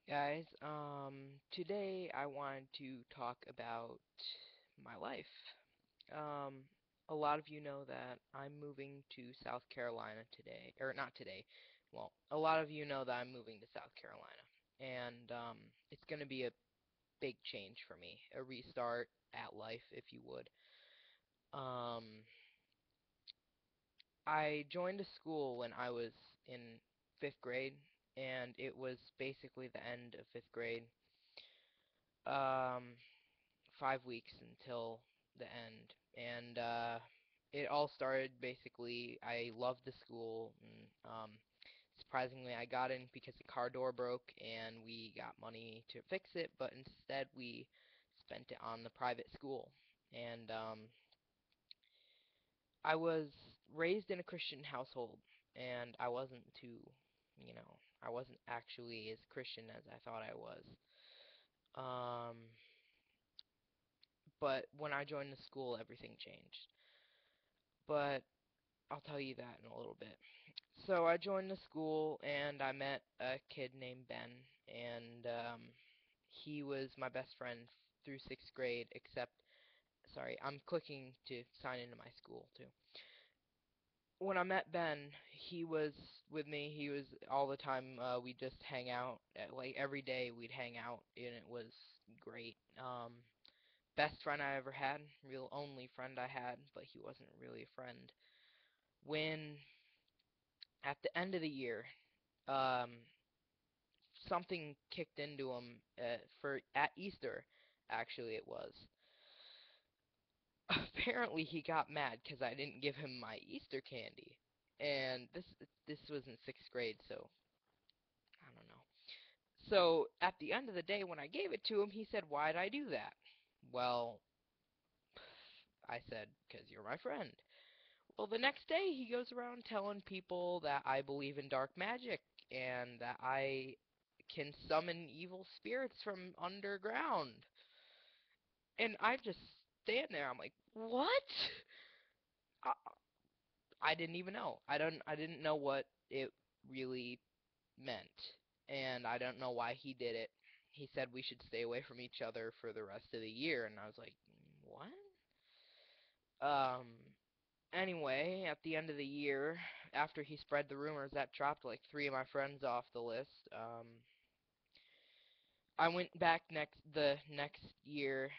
Guys, today I wanted to talk about my life. Um, a lot of you know that I'm moving to South Carolina today, or not today. Well, a lot of you know that I'm moving to South Carolina, and it's going to be a big change for me, a restart at life, if you would. Um, I joined a school when I was in fifth grade, and it was basically the end of fifth grade. Um, 5 weeks until the end. And it all started basically, I loved the school, and surprisingly, I got in because the car door broke and we got money to fix it, but instead we spent it on the private school. And I was raised in a Christian household, and I wasn't too, I wasn't actually as Christian as I thought I was. Um, but when I joined the school, everything changed. But I'll tell you that in a little bit. So I joined the school and I met a kid named Ben, and he was my best friend through sixth grade. Except, sorry, I'm clicking to sign into my school too. When I met Ben, he was with me. He was all the time. We just hang out. Like every day, we'd hang out, and it was great. Best friend I ever had, real only friend I had, but he wasn't really a friend. When at the end of the year, um, something kicked into him for at Easter. Actually, it was. Apparently, he got mad because I didn't give him my Easter candy, and this was in sixth grade, so I don't know. So at the end of the day, when I gave it to him, he said, "Why'd I do that?" Well, I said, "'Cause you're my friend." Well, the next day, he goes around telling people that I believe in dark magic and that I can summon evil spirits from underground. And I just stand there. I'm like, what? I, I didn't even know. I didn't know what it really meant, and I don't know why he did it. He said we should stay away from each other for the rest of the year, and I was like, what? Um. Anyway, at the end of the year, after he spread the rumors, that dropped like three of my friends off the list. I went back the next year,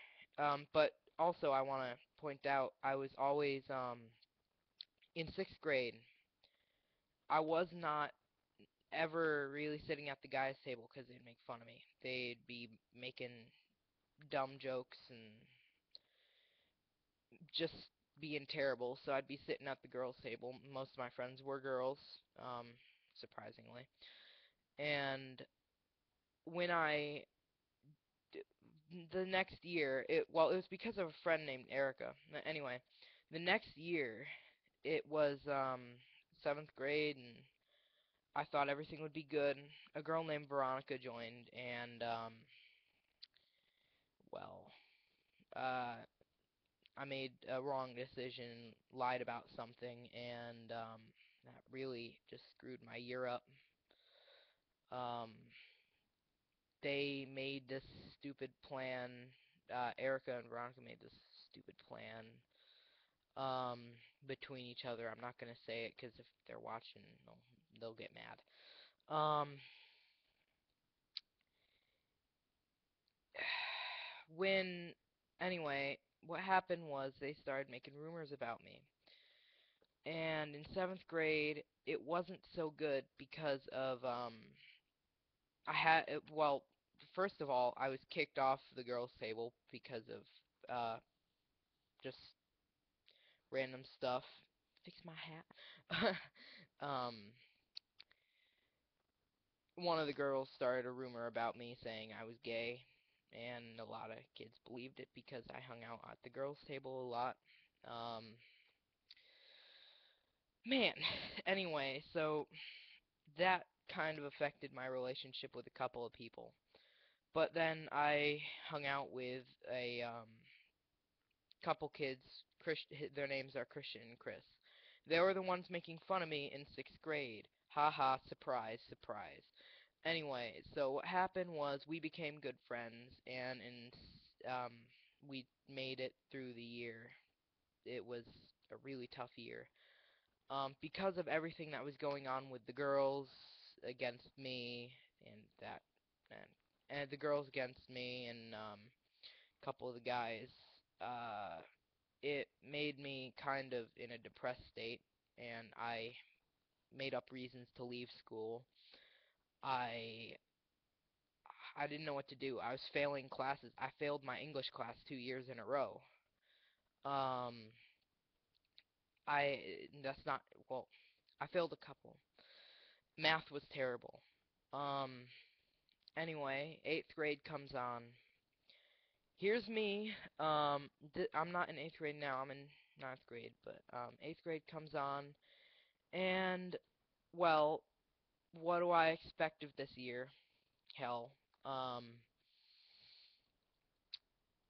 but also I want to point out I was always in sixth grade. I was not ever really sitting at the guys' table because they'd make fun of me. They'd be making dumb jokes and just being terrible. So I'd be sitting at the girls' table. Most of my friends were girls, surprisingly. And when the next year, it was because of a friend named Erica. Anyway, the next year, it was seventh grade, and I thought everything would be good. A girl named Veronica joined, and well, uh, I made a wrong decision, lied about something, and that really just screwed my year up. Um, they made this stupid plan. Erica and Veronica made this stupid plan um, between each other. I'm not gonna say it because if they're watching, they'll get mad. When anyway, what happened was they started making rumors about me. And in seventh grade, it wasn't so good because of I had well, first of all, I was kicked off the girls' table because of just random stuff. Fix my hat. um, one of the girls started a rumor about me saying I was gay, and a lot of kids believed it because I hung out at the girls' table a lot. Um, man, anyway, so that kind of affected my relationship with a couple of people. But then I hung out with a couple kids. Their names are Christian and Chris. They were the ones making fun of me in sixth grade. Ha ha! Surprise, surprise. Anyway, so what happened was we became good friends, and we made it through the year. It was a really tough year. Because of everything that was going on with the girls against me, and that, and the girls against me, and a couple of the guys, uh, it made me kind of in a depressed state, and I made up reasons to leave school. I I didn't know what to do. I was failing classes. I failed my English class 2 years in a row. Um, I that's not well. I failed a couple. Math was terrible. Um, anyway, eighth grade comes on. Here's me. I'm not in eighth grade now. I'm in ninth grade, but eighth grade comes on, and well, what do I expect of this year? Hell. Um,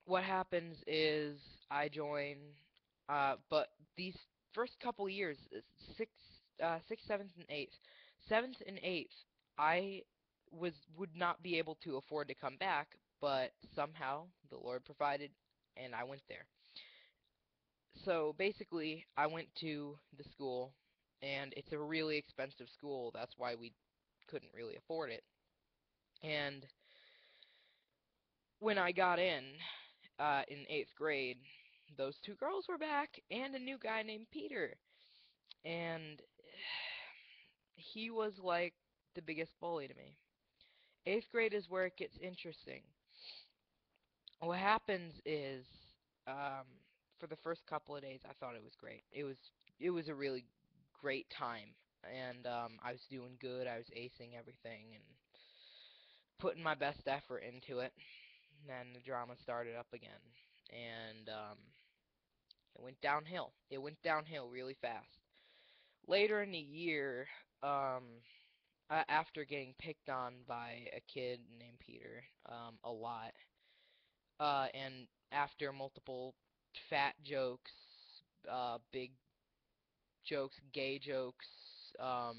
what happens is I join, but these first couple years, sixth, seventh, and eighth, I would not be able to afford to come back, but somehow the Lord provided, and I went there. So basically, I went to the school, and it's a really expensive school. That's why we couldn't really afford it. And when I got in eighth grade, those two girls were back, and a new guy named Peter. And he was like the biggest bully to me. Eighth grade is where it gets interesting. What happens is, um, for the first couple of days, I thought it was great. It was a really great time, and I was doing good. I was acing everything and putting my best effort into it. And then the drama started up again, and it went downhill. It went downhill really fast. Later in the year, um, after getting picked on by a kid named Peter, a lot, and after multiple fat jokes, big jokes, gay jokes, um,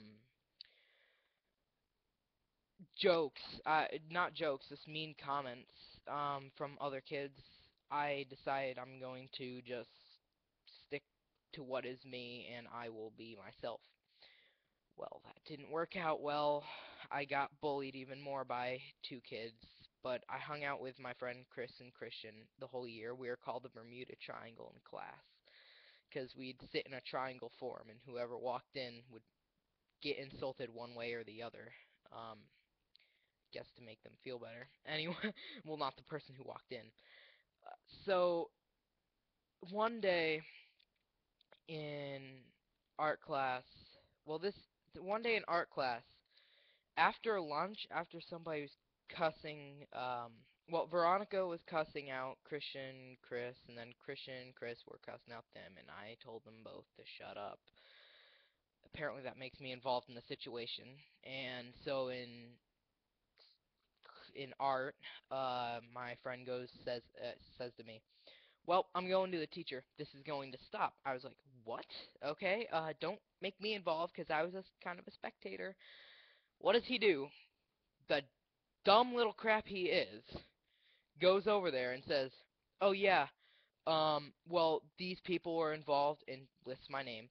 jokes, not jokes, just mean comments, from other kids, I decided I'm going to just stick to what is me and I will be myself. Well, that didn't work out well. I got bullied even more by two kids, but I hung out with my friend Chris and Christian the whole year. We were called the Bermuda Triangle in class because we'd sit in a triangle form, and whoever walked in would get insulted one way or the other. Um, guess to make them feel better. Anyway, well, not the person who walked in. So one day in art class, well, this one day in art class, after lunch, after somebody was cussing, well, Veronica was cussing out Christian, Chris, and then Christian and Chris were cussing out them, and I told them both to shut up. Apparently that makes me involved in the situation, and so in art, my friend says to me, "Well, I'm going to the teacher. This is going to stop." I was like, "What? Okay, don't make me involved because I was just kind of a spectator." What does he do? The dumb little crap he is goes over there and says, "Oh yeah, well these people were involved," and lists my name.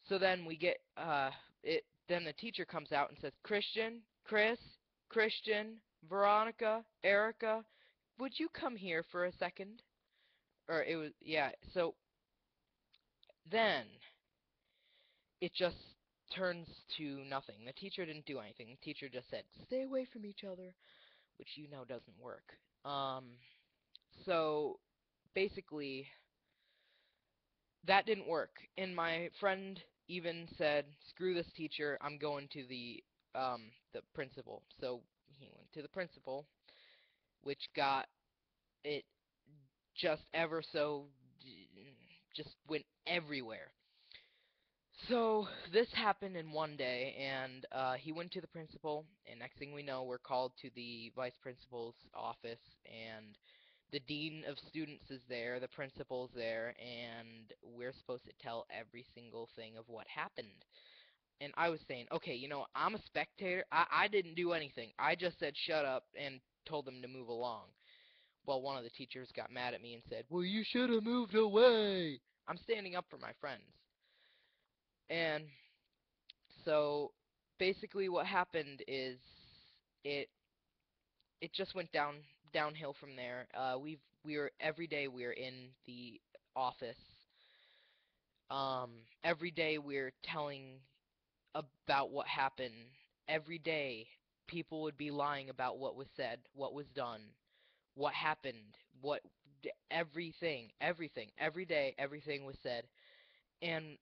So then we get it. Then the teacher comes out and says, "Christian, Chris, Christian, Veronica, Erica, would you come here for a second?" Or it was yeah. So then it just turns to nothing. The teacher didn't do anything. The teacher just said, "Stay away from each other," which you know doesn't work. So basically, that didn't work. And my friend even said, "Screw this teacher. I'm going to the principal." So he went to the principal, which got it just ever so just went everywhere. So this happened in one day, and he went to the principal, and next thing we know, we're called to the vice principal's office, and the dean of students is there, the principal's there, and we're supposed to tell every single thing of what happened. And I was saying, okay, I'm a spectator. I didn't do anything. I just said shut up and told them to move along. Well, one of the teachers got mad at me and said, well, you should have moved away. I'm standing up for my friends. And so basically what happened is it it just went downhill from there. We were every day we were in the office. Every day we're telling about what happened. Every day people would be lying about what was said, what was done, what happened, everything. Every day everything was said. And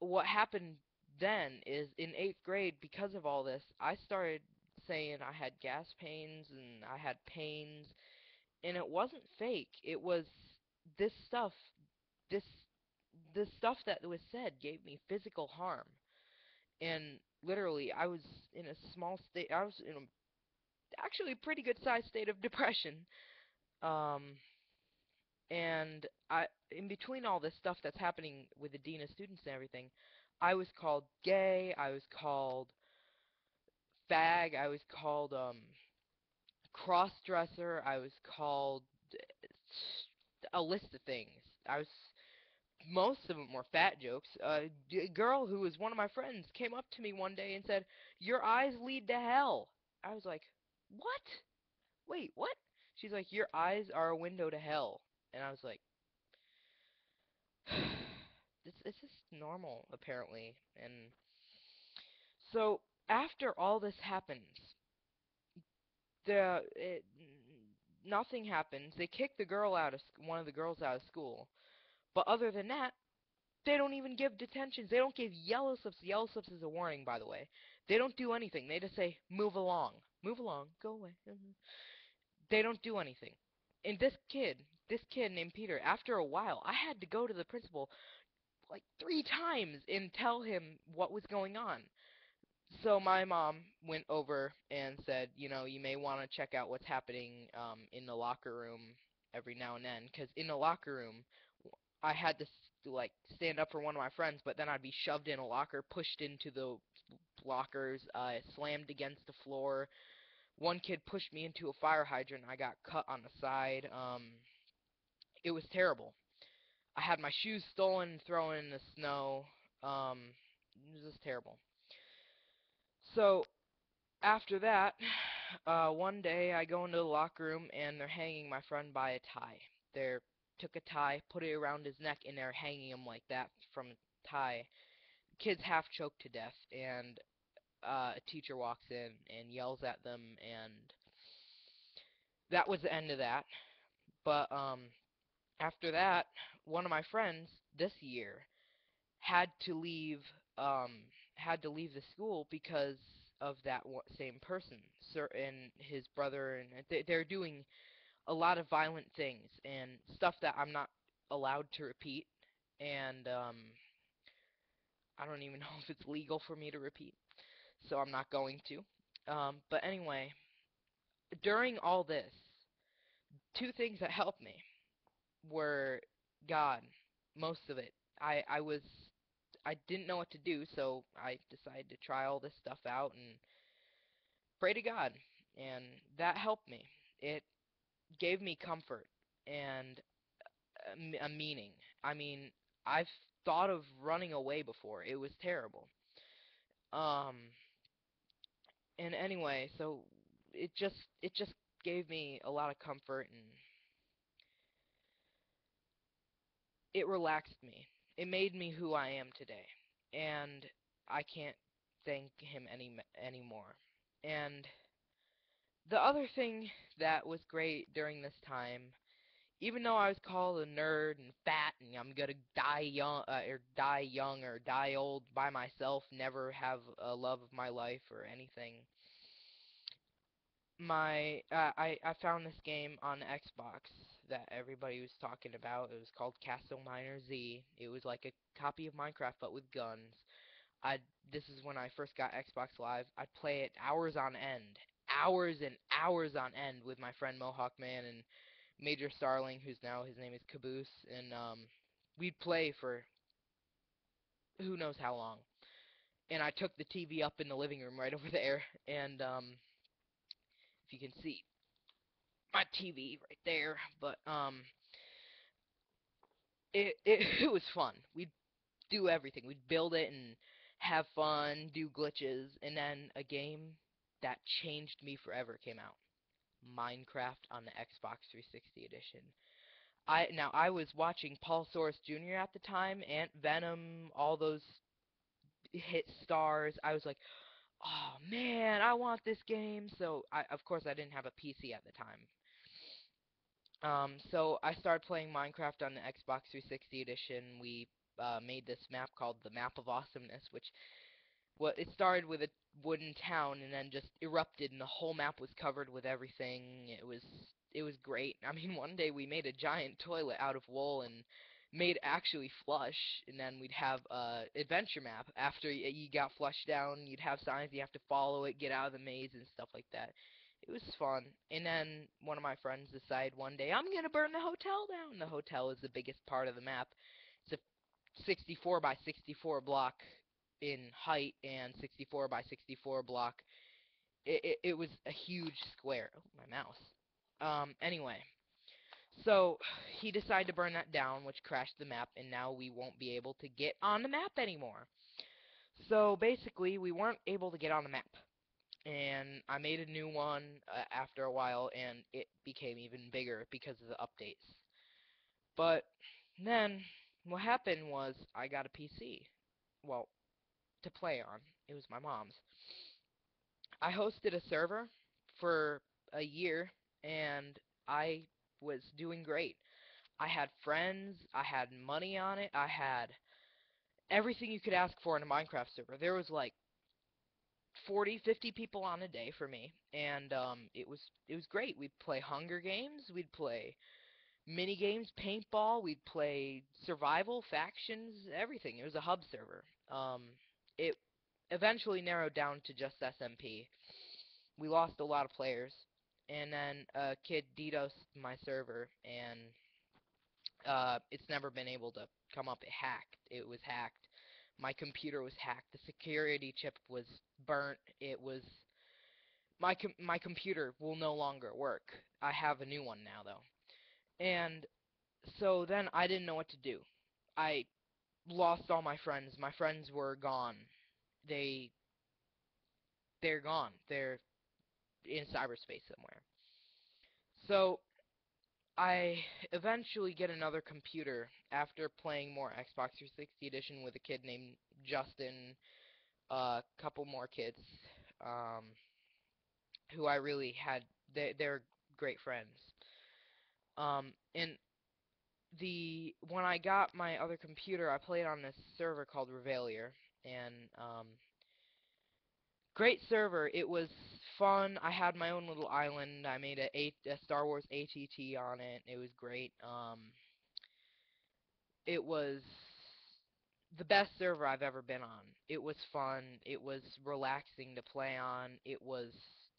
what happened then is in 8th grade, because of all this, I started saying I had gas pains and I had pains, and it wasn't fake. It was this stuff, this the stuff that was said gave me physical harm. And literally, I was in a small state. I was in a actually pretty good sized state of depression. Um, and in between all this stuff that's happening with the dean of students and everything, I was called gay. I was called fag. I was called cross dresser. I was called a list of things. I was Most of them were fat jokes. A girl who was one of my friends came up to me one day and said, "Your eyes lead to hell." I was like, "What? Wait, what?" She's like, "Your eyes are a window to hell." And I was like, it's just normal, apparently. And so after all this happens, the it, nothing happens. They kick the girl out of one of the girls out of school. But other than that, they don't even give detentions. They don't give yellow slips. Yellow slips is a warning, by the way. They don't do anything. They just say, move along. Move along. Go away. They don't do anything. And this kid named Peter, after a while, I had to go to the principal like 3 times and tell him what was going on. So my mom went over and said, you may want to check out what's happening in the locker room every now and then, because in the locker room, I had to like stand up for one of my friends, but then I'd be shoved in a locker, pushed into the lockers, slammed against the floor. One kid pushed me into a fire hydrant. I got cut on the side. It was terrible. I had my shoes stolen and thrown in the snow. Um, it was just terrible. So after that, one day I go into the locker room and they're hanging my friend by a tie. They took a tie, put it around his neck, and they're hanging him like that from a tie. Kid's half choked to death, and a teacher walks in and yells at them, and that was the end of that. But after that, one of my friends this year had to leave um, had to leave the school because of that same person. Sir and his brother, and they're doing a lot of violent things and stuff that I'm not allowed to repeat. And I don't even know if it's legal for me to repeat, so I'm not going to. But anyway, during all this, two things that helped me were God, most of it. I didn't know what to do, so I decided to try all this stuff out and pray to God, and that helped me. It gave me comfort and a meaning. I mean, I've thought of running away before. It was terrible. Um, and anyway, so it just gave me a lot of comfort, and it relaxed me. It made me who I am today. And I can't thank him anymore. And the other thing that was great during this time, even though I was called a nerd and fat and I'm gonna die young or die old by myself, never have a love of my life or anything, I found this game on the Xbox that everybody was talking about. It was called Castle Miner Z. It was like a copy of Minecraft but with guns. I This is when I first got Xbox Live. I'd play it hours on end, hours and hours on end with my friend Mohawk Man and Major Starling, who's now his name is Caboose, and we'd play for who knows how long. and I took the TV up in the living room right over there, and if you can see my TV right there, but it was fun. We'd do everything. We'd build it and have fun, do glitches, and then a game that changed me forever came out. Minecraft on the Xbox 360 edition. I was watching Paul Soros Jr. at the time, Ant Venom, all those hit stars. I was like, "Oh man, I want this game." So of course I didn't have a PC at the time. So I started playing Minecraft on the Xbox 360 edition. We made this map called the Map of Awesomeness, which it started with a wooden town and then just erupted, and the whole map was covered with everything. It was great. I mean, one day we made a giant toilet out of wool and made actually flush, and then we'd have a adventure map. After you got flushed down, you'd have signs you have to follow it, get out of the maze and stuff like that. It was fun. And then one of my friends decided one day, I'm gonna burn the hotel down. The hotel is the biggest part of the map. It's a 64 by 64 block in height and 64 by 64 block. It was a huge square. Oh, my mouse. Anyway, so he decided to burn that down, which crashed the map, and now we won't be able to get on the map anymore. So basically, we weren't able to get on the map. And I made a new one after a while, and it became even bigger because of the updates. But then, what happened was I got a PC. Well, to play on. It was my mom's. I hosted a server for a year, and I was doing great. I had friends, I had money on it, I had everything you could ask for in a Minecraft server. There was like 40, 50 people on a day for me, and it was great. We'd play Hunger Games, we'd play mini games, paintball, we'd play survival, factions, everything. It was a hub server. It eventually narrowed down to just SMP. We lost a lot of players, and then a kid DDoSed my server, and it's never been able to come up. It was hacked. My computer was hacked. The security chip was burnt. It was my computer will no longer work. I have a new one now though. And so then I didn't know what to do. I lost all my friends. My friends were gone. They they're gone. They're in cyberspace somewhere. So I eventually get another computer after playing more Xbox 360 Edition with a kid named Justin, a couple more kids, um, who I really had. They're great friends. And when I got my other computer, I played on this server called Revalier, and great server. It was fun. I had my own little island. I made a Star Wars ATT on it. It was great. It was the best server I've ever been on. It was fun. It was relaxing to play on. It was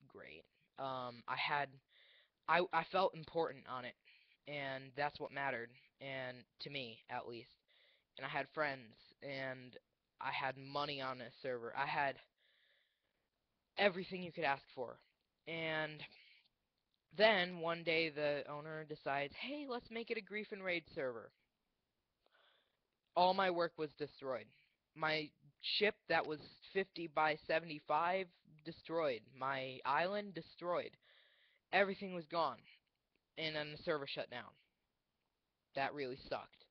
great. I felt important on it, and that's what mattered, and to me at least. And I had friends, and I had money on this server. I had everything you could ask for. And then one day the owner decides, hey, let's make it a Grief and Raid server. All my work was destroyed. My ship that was 50 by 75 destroyed. My island destroyed. Everything was gone. And then the server shut down. That really sucked.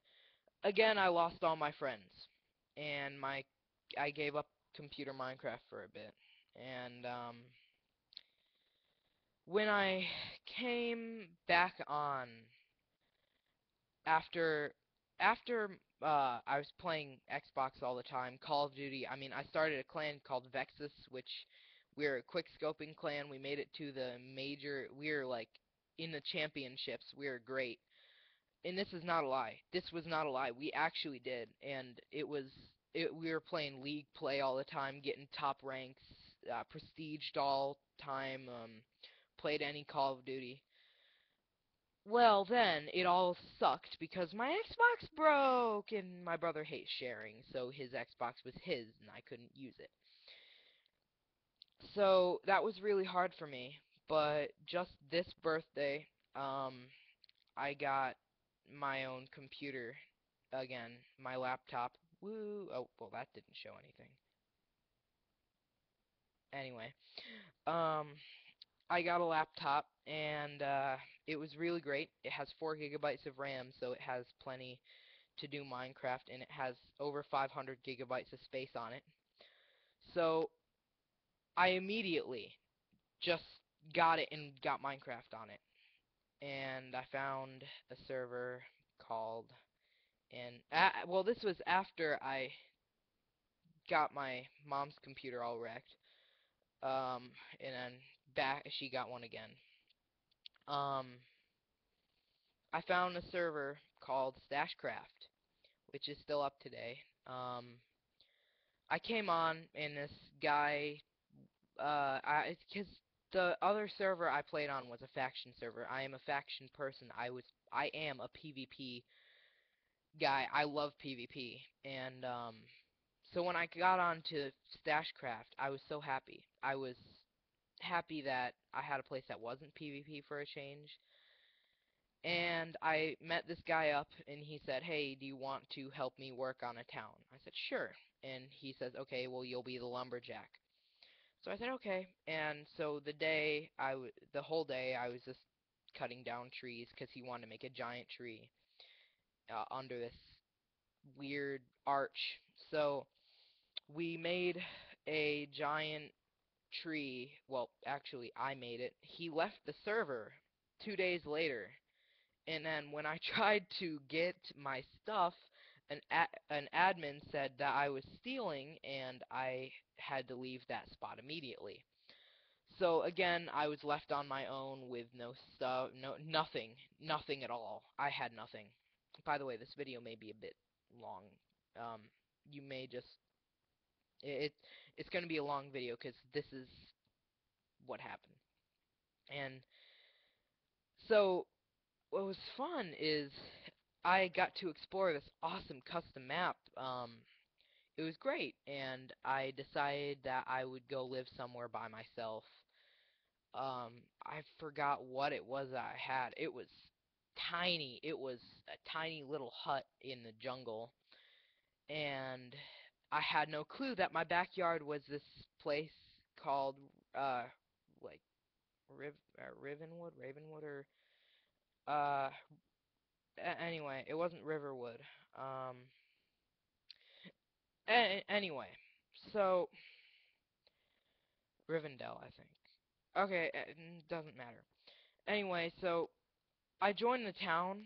Again, I lost all my friends. And I gave up computer Minecraft for a bit. And when I came back on after I was playing Xbox all the time, Call of Duty. I mean, I started a clan called Vexus, which we're a quick scoping clan. We made it to the major. We're like in the championships. We're great. And this is not a lie. This was not a lie. We actually did, and we were playing league play all the time, getting top ranks, prestiged all time. Played any Call of Duty. Well, then it all sucked because my Xbox broke, and my brother hates sharing, so his Xbox was his, and I couldn't use it. So that was really hard for me. But just this birthday, I got my own computer again, my laptop. Woo! Oh, well, that didn't show anything. Anyway, um, I got a laptop, and it was really great. It has 4 gigabytes of RAM, so it has plenty to do Minecraft, and it has over 500 gigabytes of space on it. So I immediately just got it and got Minecraft on it. And I found a server called, and well, this was after I got my mom's computer all wrecked. And then back she got one again. Um, I found a server called Stashcraft, which is still up today. I came on, and this guy, because the other server I played on was a faction server. I am a faction person. I am a PvP guy. I love PvP, and so when I got onto Stashcraft, I was so happy. I was happy that I had a place that wasn't PvP for a change. And I met this guy up, and he said, "Hey, do you want to help me work on a town?" I said, "Sure." And he says, "Okay, well, you'll be the lumberjack." So I said, "Okay." And so the whole day, I was just cutting down trees because he wanted to make a giant tree under this weird arch. So we made a giant tree. Well, actually, I made it. He left the server 2 days later. And then when I tried to get my stuff, an admin said that I was stealing, and I had to leave that spot immediately. So again, I was left on my own with no stuff, nothing at all. I had nothing. By the way, this video may be a bit long. Um, you may just it it's going to be a long video because this is what happened. And so what was fun is I got to explore this awesome custom map. It was great, and I decided that I would go live somewhere by myself. I forgot what it was that I had. It was tiny. It was a tiny little hut in the jungle, and I had no clue that my backyard was this place called uh like Ravenwood, or uh anyway, it wasn't Riverwood. Um, anyway, so Rivendell, I think. Okay, doesn't matter. Anyway, so I joined the town,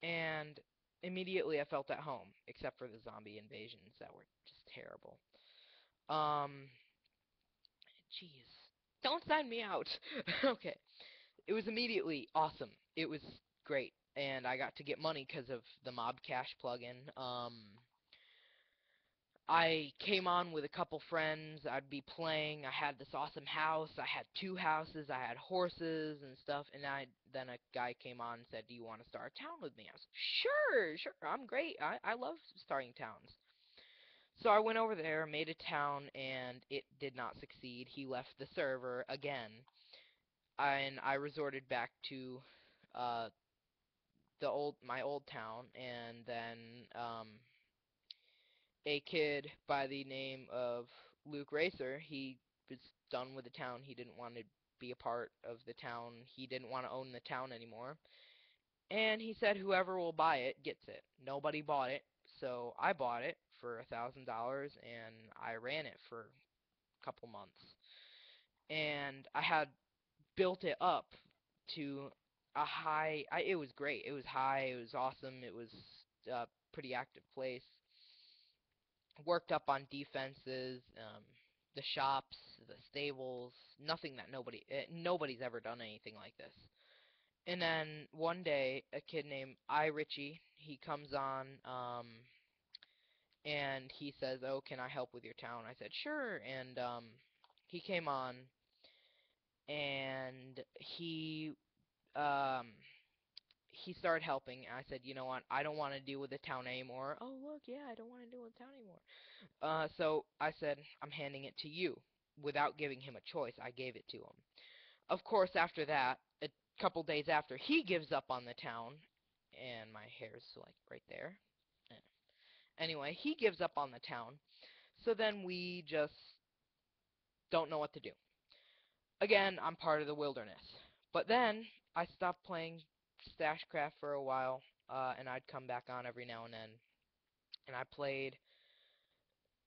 and immediately I felt at home, except for the zombie invasions that were just terrible. Um, Jeez, don't sign me out. Okay, it was immediately awesome. It was great, and I got to get money because of the Mob Cash plugin. I came on with a couple friends. I'd be playing. I had this awesome house. I had 2 houses. I had horses and stuff. And then a guy came on and said, "Do you want to start a town with me?" I was like, "Sure, sure. I'm great. I love starting towns." So I went over there, made a town, and it did not succeed. He left the server again, and I resorted back to uh, my old town, and then a kid by the name of Luke Racer. He was done with the town. He didn't want to be a part of the town. He didn't want to own the town anymore. And he said whoever will buy it gets it. Nobody bought it, so I bought it for $1,000, and I ran it for a couple months. And I had built it up to a high. It was great. It was high. It was awesome. It was a pretty active place. Worked up on defenses, the shops, the stables, nothing that nobody's ever done anything like this. And then one day, a kid named Richie, he comes on, and he says, "Oh, can I help with your town?" I said, "Sure." And he came on, and he um, he started helping, and I said, you know what, I don't want to deal with the town anymore. Oh, look, yeah, I don't want to deal with the town anymore. So I said, I'm handing it to you. Without giving him a choice, I gave it to him. Of course, after that, a couple days after, he gives up on the town, and my hair's like right there. Anyway, he gives up on the town, so then we just don't know what to do. Again, I'm part of the wilderness. But then I stopped playing Stashcraft for a while, and I'd come back on every now and then, and I played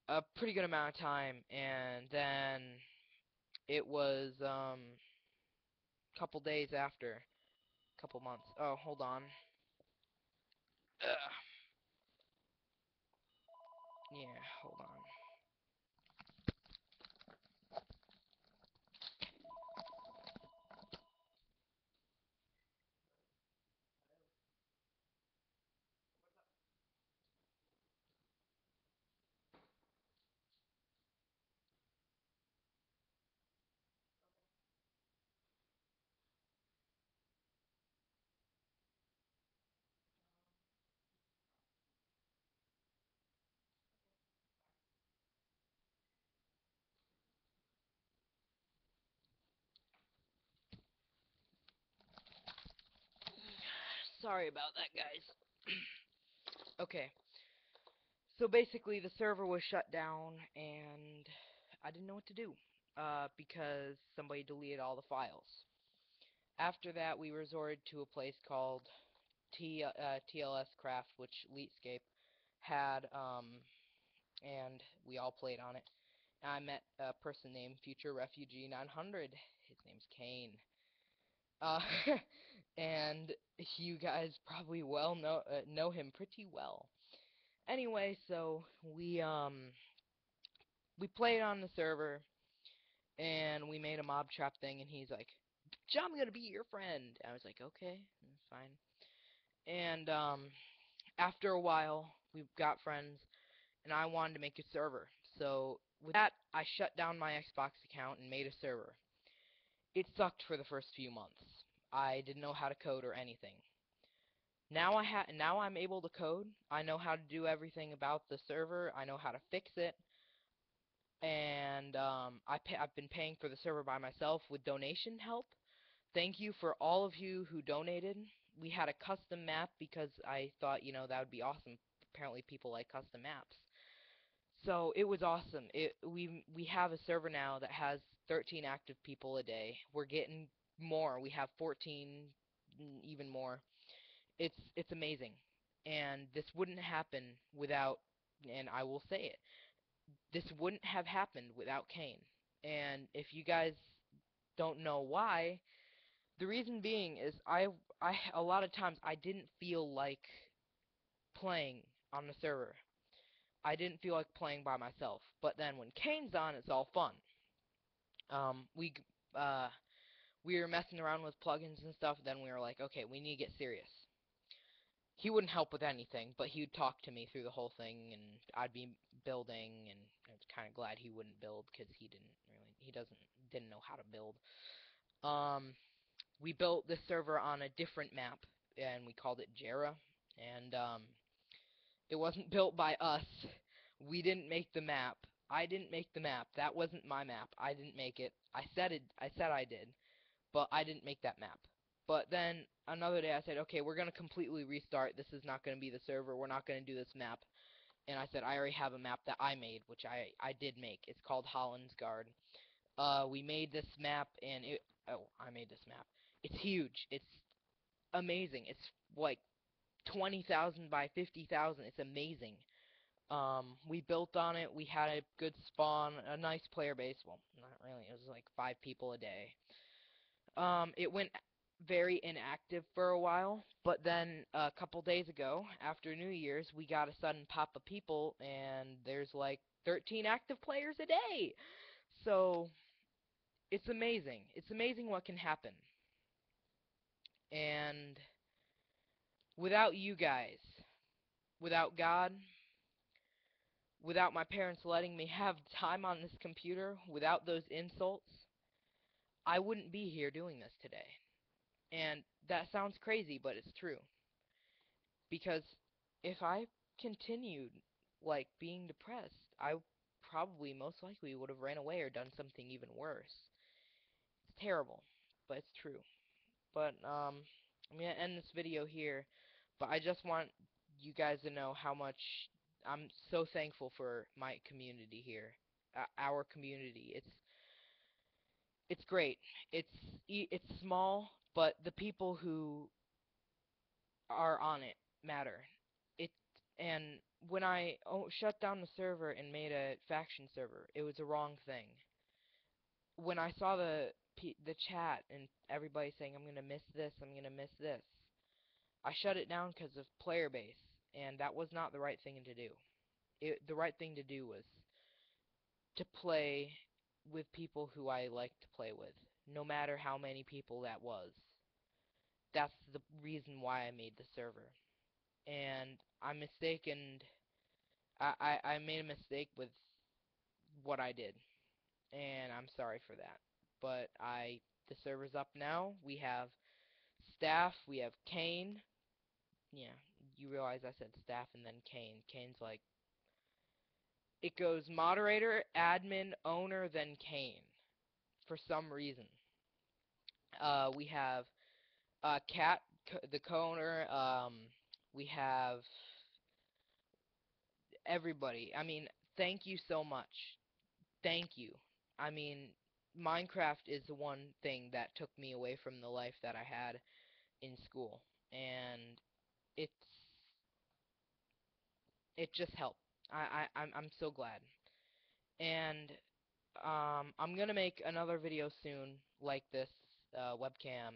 a pretty good amount of time, and then it was couple days after, couple months. Oh, hold on. Ugh. Yeah, hold on. Sorry about that, guys. Okay, so basically the server was shut down, and I didn't know what to do, because somebody deleted all the files. After that, we resorted to a place called TLS Craft, which Leetscape had, and we all played on it. I met a person named Future Refugee 900. His name's Kane. Uh, and you guys probably know him pretty well. Anyway, so we played on the server, and we made a mob trap thing, and he's like, "I'm gonna be your friend." I was like, "Okay, that's fine." And after a while, we got friends, and I wanted to make a server. So with that, I shut down my Xbox account and made a server. It sucked for the first few months. I didn't know how to code or anything. Now I'm able to code. I know how to do everything about the server. I know how to fix it. And I've been paying for the server by myself with donation help. Thank you for all of you who donated. We had a custom map because I thought, that would be awesome. Apparently people like custom maps. So it was awesome. We have a server now that has 13 active people a day. We're getting more. We have 14, even more. It's amazing. And this wouldn't happen without, and I will say it, this wouldn't have happened without Kane. And if you guys don't know why, the reason being is I a lot of times I didn't feel like playing on the server. I didn't feel like playing by myself. But then when Kane's on, it's all fun. Um, we uh, we were messing around with plugins and stuff. Then we were like, okay, we need to get serious. He wouldn't help with anything, but he would talk to me through the whole thing, and I'd be building, and I was kind of glad he wouldn't build because didn't know how to build. Um, we built this server on a different map, and we called it Jera, and it wasn't built by us. We didn't make the map. I didn't make the map. That wasn't my map. I didn't make it. I said it. I said I did, but I didn't make that map. But then another day I said, okay, we're gonna completely restart. This is not gonna be the server. We're not gonna do this map. And I said I already have a map that I made, which I did make. It's called Holland's Guard. We made this map, and I made this map. It's huge. It's amazing. It's like 20,000 by 50,000. It's amazing. We built on it. We had a good spawn, a nice player base. Well, not really. It was like 5 people a day. It went very inactive for a while, but then a couple days ago, after New Year's, we got a sudden pop of people, and there's like 13 active players a day. So it's amazing. It's amazing what can happen. And without you guys, without God, without my parents letting me have time on this computer, without those insults, I wouldn't be here doing this today. And that sounds crazy, but it's true. Because if I continued like being depressed, I probably most likely would have ran away or done something even worse. It's terrible, but it's true. But I'm gonna end this video here, but I just want you guys to know how much I'm so thankful for my community here, our community. It's great. It's it's small, but the people who are on it matter. It and when I shut down the server and made a faction server, it was a wrong thing. When I saw the chat and everybody saying I'm gonna miss this, I'm gonna miss this, I shut it down because of player base, and that was not the right thing to do. The right thing to do was to play with people who I like to play with, no matter how many people that was. That's the reason why I made the server. And I mistaken. I made a mistake with what I did, and I'm sorry for that. But the server's up now. We have staff. We have Kane. Yeah, you realize I said staff and then Kane. Kane's like it goes moderator, admin, owner, then Kane for some reason. We have Cat, the co-owner. We have everybody. I mean, thank you so much. Thank you. I mean, Minecraft is the one thing that took me away from the life that I had in school, and it's it just helped. I'm so glad. And I'm gonna make another video soon like this webcam,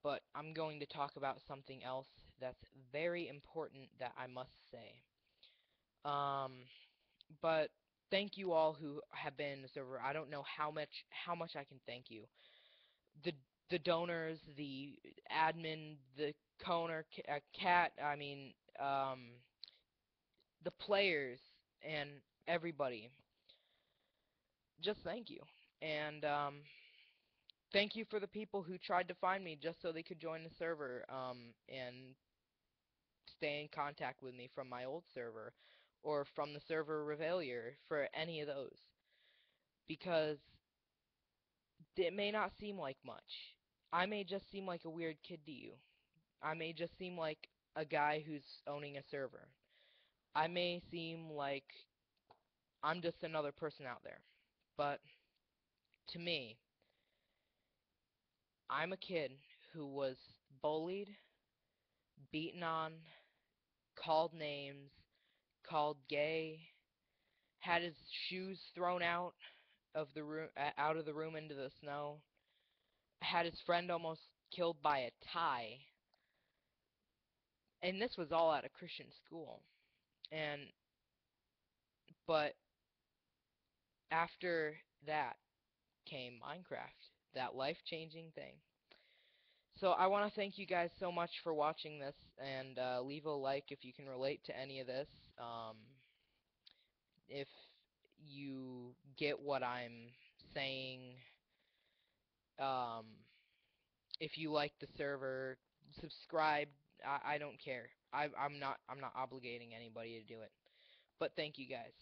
but I'm going to talk about something else that's very important that I must say. Um, but thank you all who have been in the server. I don't know how much I can thank you. The the donors, the admin, the Coner, cat. I mean, the players and everybody. Just thank you. And thank you for the people who tried to find me just so they could join the server and stay in contact with me from my old server or from the server Revalier for any of those. Because it may not seem like much. I may just seem like a weird kid to you. I may just seem like a guy who's owning a server. I may seem like I'm just another person out there. But to me, I'm a kid who was bullied, beaten on, called names, called gay, had his shoes thrown out of the room into the snow, had his friend almost killed by a tie, and this was all at a Christian school. And but after that came Minecraft, that life-changing thing. So I want to thank you guys so much for watching this, and leave a like if you can relate to any of this. Um, if you get what I'm saying, um, if you like the server, subscribe. I don't care. I'm not obligating anybody to do it. But thank you guys.